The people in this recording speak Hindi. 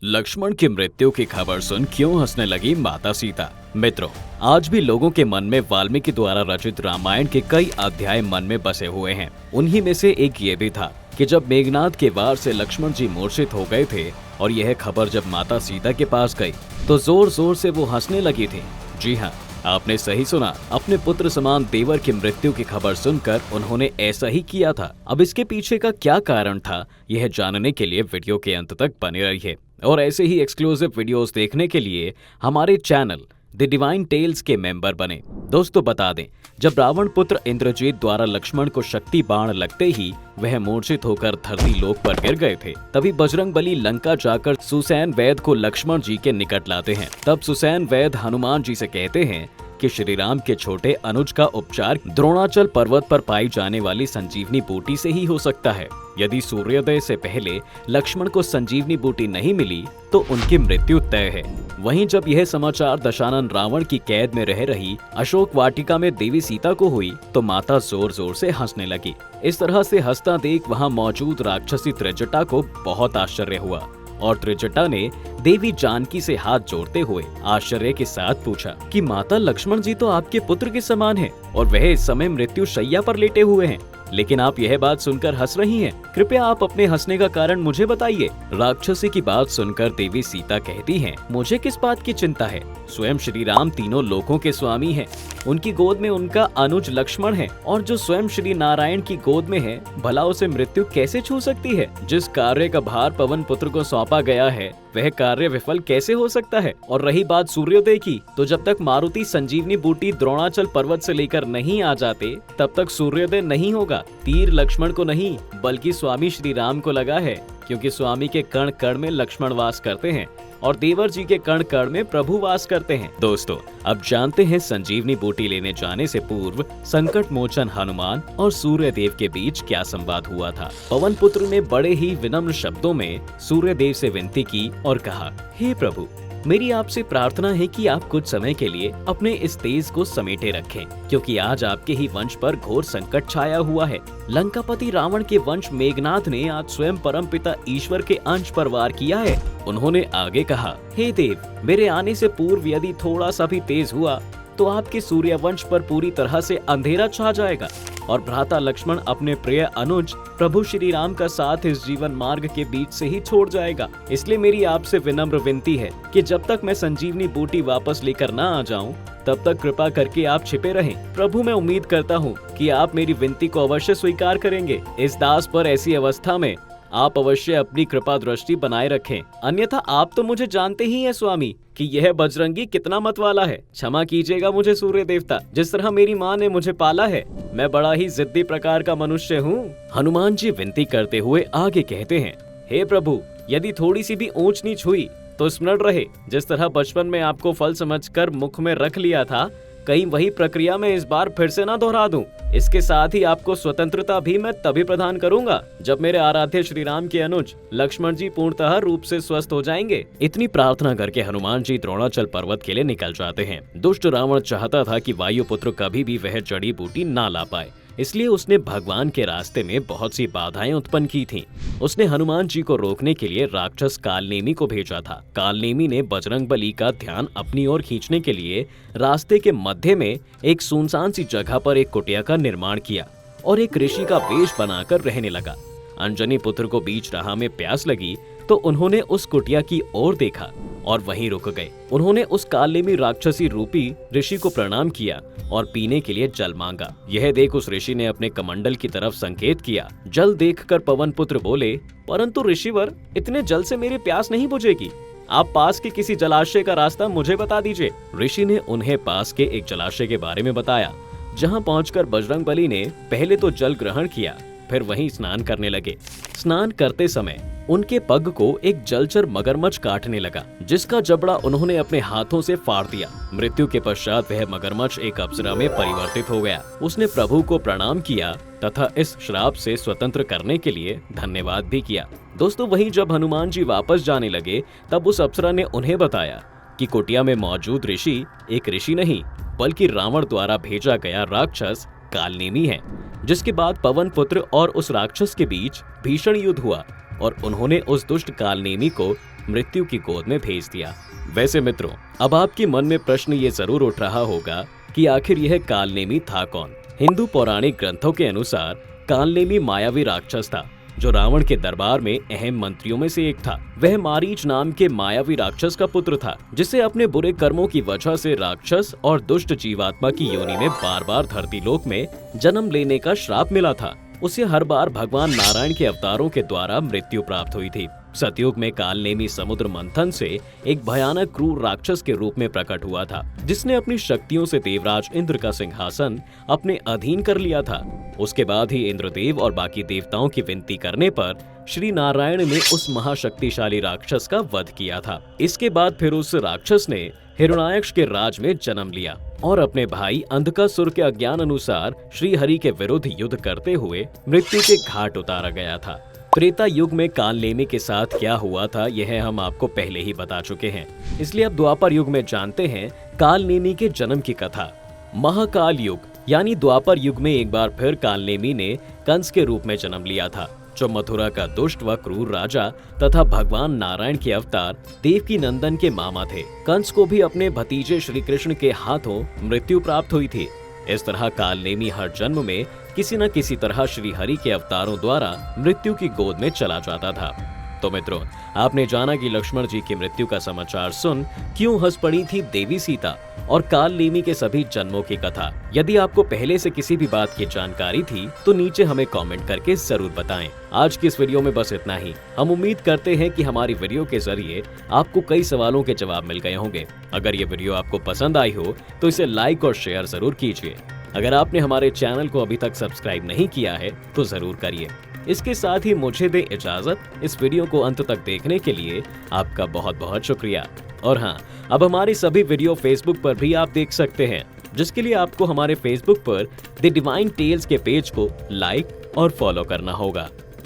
लक्ष्मण की मृत्यु की खबर सुन क्यों हंसने लगी माता सीता। मित्रों, आज भी लोगों के मन में वाल्मीकि द्वारा रचित रामायण के कई अध्याय मन में बसे हुए हैं। उन्हीं में से एक ये भी था कि जब मेघनाद के वार से लक्ष्मण जी मूर्छित हो गए थे और यह खबर जब माता सीता के पास गई तो जोर जोर से वो हंसने लगी थी। जी हाँ, आपने सही सुना, अपने पुत्र समान देवर की मृत्यु की खबर सुनकर उन्होंने ऐसा ही किया था। अब इसके पीछे का क्या कारण था, यह जानने के लिए वीडियो के अंत तक बने रहिए और ऐसे ही एक्सक्लूसिव वीडियोस देखने के लिए हमारे चैनल द डिवाइन टेल्स के मेंबर बने। दोस्तों बता दें, जब रावण पुत्र इंद्रजीत द्वारा लक्ष्मण को शक्ति बाण लगते ही वह मूर्छित होकर धरती लोक पर गिर गए थे, तभी बजरंगबली लंका जाकर सुसैन वैद को लक्ष्मण जी के निकट लाते हैं। तब सुसैन वैद हनुमान जी से कहते हैं कि श्री राम के छोटे अनुज का उपचार द्रोणाचल पर्वत पर पाई जाने वाली संजीवनी बूटी से ही हो सकता है। यदि सूर्योदय से पहले लक्ष्मण को संजीवनी बूटी नहीं मिली तो उनकी मृत्यु तय है। वहीं जब यह समाचार दशानन रावण की कैद में रह रही अशोक वाटिका में देवी सीता को हुई तो माता जोर जोर से हंसने लगी। इस तरह से हंसता देख वहां मौजूद राक्षसी त्रिजटा को बहुत आश्चर्य हुआ और त्रिजटा ने देवी जानकी से हाथ जोड़ते हुए आश्चर्य के साथ पूछा कि माता, लक्ष्मण जी तो आपके पुत्र के समान हैं और वह इस समय मृत्यु शैया पर लेटे हुए हैं, लेकिन आप यह बात सुनकर हंस रही हैं। कृपया आप अपने हंसने का कारण मुझे बताइए। राक्षसी की बात सुनकर देवी सीता कहती हैं, मुझे किस बात की चिंता है, स्वयं श्री राम तीनों लोकों के स्वामी हैं। उनकी गोद में उनका अनुज लक्ष्मण है और जो स्वयं श्री नारायण की गोद में है, भला उसे मृत्यु कैसे छू सकती है। जिस कार्य का भार पवन पुत्र को सौंपा गया है वह कार्य विफल कैसे हो सकता है। और रही बात सूर्योदय की, तो जब तक मारुति संजीवनी बूटी द्रोणाचल पर्वत से लेकर नहीं आ जाते तब तक सूर्योदय नहीं होगा। तीर लक्ष्मण को नहीं बल्कि स्वामी श्री राम को लगा है, क्योंकि स्वामी के कण कण में लक्ष्मण वास करते हैं और देवर जी के कण कण में प्रभु वास करते हैं। दोस्तों, अब जानते हैं संजीवनी बूटी लेने जाने से पूर्व संकट मोचन हनुमान और सूर्यदेव के बीच क्या संवाद हुआ था। पवन पुत्र ने बड़े ही विनम्र शब्दों में सूर्यदेव से विनती की और कहा, हे प्रभु, मेरी आपसे प्रार्थना है कि आप कुछ समय के लिए अपने इस तेज को समेटे रखें, क्योंकि आज आपके ही वंश पर घोर संकट छाया हुआ है। लंकापति रावण के वंश मेघनाद ने आज स्वयं परमपिता ईश्वर के अंश पर वार किया है। उन्होंने आगे कहा, हे देव, मेरे आने से पूर्व यदि थोड़ा सा भी तेज हुआ तो आपके सूर्य वंश पर पूरी तरह से अंधेरा छा जाएगा और भ्राता लक्ष्मण अपने प्रिय अनुज प्रभु श्री राम का साथ इस जीवन मार्ग के बीच से ही छोड़ जाएगा। इसलिए मेरी आपसे विनम्र विनती है कि जब तक मैं संजीवनी बूटी वापस लेकर ना आ जाऊं तब तक कृपा करके आप छिपे रहें। प्रभु, मैं उम्मीद करता हूं कि आप मेरी विनती को अवश्य स्वीकार करेंगे। इस दास पर ऐसी अवस्था में आप अवश्य अपनी कृपा दृष्टि बनाए रखें, अन्यथा आप तो मुझे जानते ही हैं स्वामी कि यह बजरंगी कितना मत वाला है। क्षमा कीजिएगा मुझे सूर्य देवता, जिस तरह मेरी माँ ने मुझे पाला है मैं बड़ा ही जिद्दी प्रकार का मनुष्य हूँ। हनुमान जी विनती करते हुए आगे कहते हैं, हे प्रभु, यदि थोड़ी सी भी ऊंच नीच हुई तो स्मरण रहे, जिस तरह बचपन में आपको फल समझकर मुख में रख लिया था, कहीं वही प्रक्रिया में इस बार फिर से ना दोहरा दूं। इसके साथ ही आपको स्वतंत्रता भी मैं तभी प्रदान करूंगा जब मेरे आराध्य श्री राम के अनुज लक्ष्मण जी पूर्णतः रूप से स्वस्थ हो जाएंगे। इतनी प्रार्थना करके हनुमान जी द्रोणाचल पर्वत के लिए निकल जाते हैं। दुष्ट रावण चाहता था कि वायुपुत्र कभी भी वह जड़ी बूटी ना ला पाए, इसलिए उसने भगवान के रास्ते में बहुत सी बाधाएं उत्पन्न की थीं। उसने हनुमान जी को रोकने के लिए राक्षस कालनेमी को भेजा था। कालनेमी ने बजरंगबली का ध्यान अपनी ओर खींचने के लिए रास्ते के मध्य में एक सुनसान सी जगह पर एक कुटिया का निर्माण किया और एक ऋषि का वेश बनाकर रहने लगा। अंजनी पुत्र को बीच राह में प्यास लगी तो उन्होंने उस कुटिया की ओर देखा और वहीं रुक गए। उन्होंने उस कालनेमी राक्षसी रूपी ऋषि को प्रणाम किया और पीने के लिए जल मांगा। यह देख उस ऋषि ने अपने कमंडल की तरफ संकेत किया। जल देखकर पवन पुत्र बोले, परंतु ऋषिवर, इतने जल से मेरी प्यास नहीं बुझेगी, आप पास के किसी जलाशय का रास्ता मुझे बता दीजिए। ऋषि ने उन्हें पास के एक जलाशय के बारे में बताया, जहाँ पहुंचकर बजरंगबली ने पहले तो जल ग्रहण किया, फिर वहीं स्नान करने लगे। स्नान करते समय उनके पग को एक जलचर मगरमच्छ काटने लगा, जिसका जबड़ा उन्होंने अपने हाथों से फाड़ दिया। मृत्यु के पश्चात वह मगरमच्छ एक अप्सरा में परिवर्तित हो गया। उसने प्रभु को प्रणाम किया तथा इस श्राप से स्वतंत्र करने के लिए धन्यवाद भी किया। दोस्तों, वहीं जब हनुमान जी वापस जाने लगे तब उस अप्सरा ने उन्हें बताया कि कुटिया में मौजूद ऋषि एक ऋषि नहीं बल्कि रावण द्वारा भेजा गया राक्षस कालनेमी है। जिसके बाद पवन पुत्र और उस राक्षस के बीच भीषण युद्ध हुआ और उन्होंने उस दुष्ट कालनेमी को मृत्यु की गोद में भेज दिया। वैसे मित्रों, अब आपके मन में प्रश्न ये जरूर उठ रहा होगा कि आखिर यह कालनेमी था कौन। हिंदू पौराणिक ग्रंथों के अनुसार कालनेमी मायावी राक्षस था जो रावण के दरबार में अहम मंत्रियों में से एक था। वह मारीच नाम के मायावी राक्षस का पुत्र था जिसे अपने बुरे कर्मों की वजह से राक्षस और दुष्ट जीवात्मा की योनि में बार बार धरती लोक में जन्म लेने का श्राप मिला था। उसे हर बार भगवान नारायण के अवतारों के द्वारा मृत्यु प्राप्त हुई थी। सतयुग में कालनेमी समुद्र मंथन से एक भयानक क्रूर राक्षस के रूप में प्रकट हुआ था जिसने अपनी शक्तियों से देवराज इंद्र का सिंहासन अपने अधीन कर लिया था। उसके बाद ही इंद्रदेव और बाकी देवताओं की विनती करने पर श्री नारायण ने उस महाशक्तिशाली राक्षस का वध किया था। इसके बाद फिर उस राक्षस ने हिरण्याक्ष के राज में जन्म लिया और अपने भाई अंधकासुर के अज्ञान अनुसार श्री हरि के विरुद्ध युद्ध करते हुए मृत्यु के घाट उतारा गया था। त्रेता युग में कालनेमी के साथ क्या हुआ था यह हम आपको पहले ही बता चुके हैं, इसलिए अब द्वापर युग में जानते हैं कालनेमी के जन्म की कथा। महाकाल युग यानी द्वापर युग में एक बार फिर कालनेमी ने कंस के रूप में जन्म लिया था जो मथुरा का दुष्ट व क्रूर राजा तथा भगवान नारायण के अवतार देवकी नंदन के मामा थे। कंस को भी अपने भतीजे श्री कृष्ण के हाथों मृत्यु प्राप्त हुई थी। इस तरह कालनेमी हर जन्म में किसी न किसी तरह श्री हरि के अवतारों द्वारा मृत्यु की गोद में चला जाता था। तो मित्रों, आपने जाना कि लक्ष्मण जी की मृत्यु का समाचार सुन क्यों हंस पड़ी थी देवी सीता और कालनेमी के सभी जन्मों की कथा। यदि आपको पहले से किसी भी बात की जानकारी थी तो नीचे हमें कमेंट करके जरूर बताएं। आज की इस वीडियो में बस इतना ही। हम उम्मीद करते हैं कि हमारी वीडियो के जरिए आपको कई सवालों के जवाब मिल गए होंगे। अगर ये वीडियो आपको पसंद आई हो तो इसे लाइक और शेयर जरूर कीजिए। अगर आपने हमारे चैनल को अभी तक सब्सक्राइब नहीं किया है तो जरूर करिए। इसके साथ ही मुझे दे इजाजत। इस वीडियो को अंत तक देखने के लिए आपका बहुत बहुत शुक्रिया। और हाँ, अब हमारी सभी वीडियो फेसबुक पर भी आप देख सकते हैं, जिसके लिए आपको हमारे फेसबुक पर द डिवाइन टेल्स के पेज को लाइक और फॉलो करना होगा।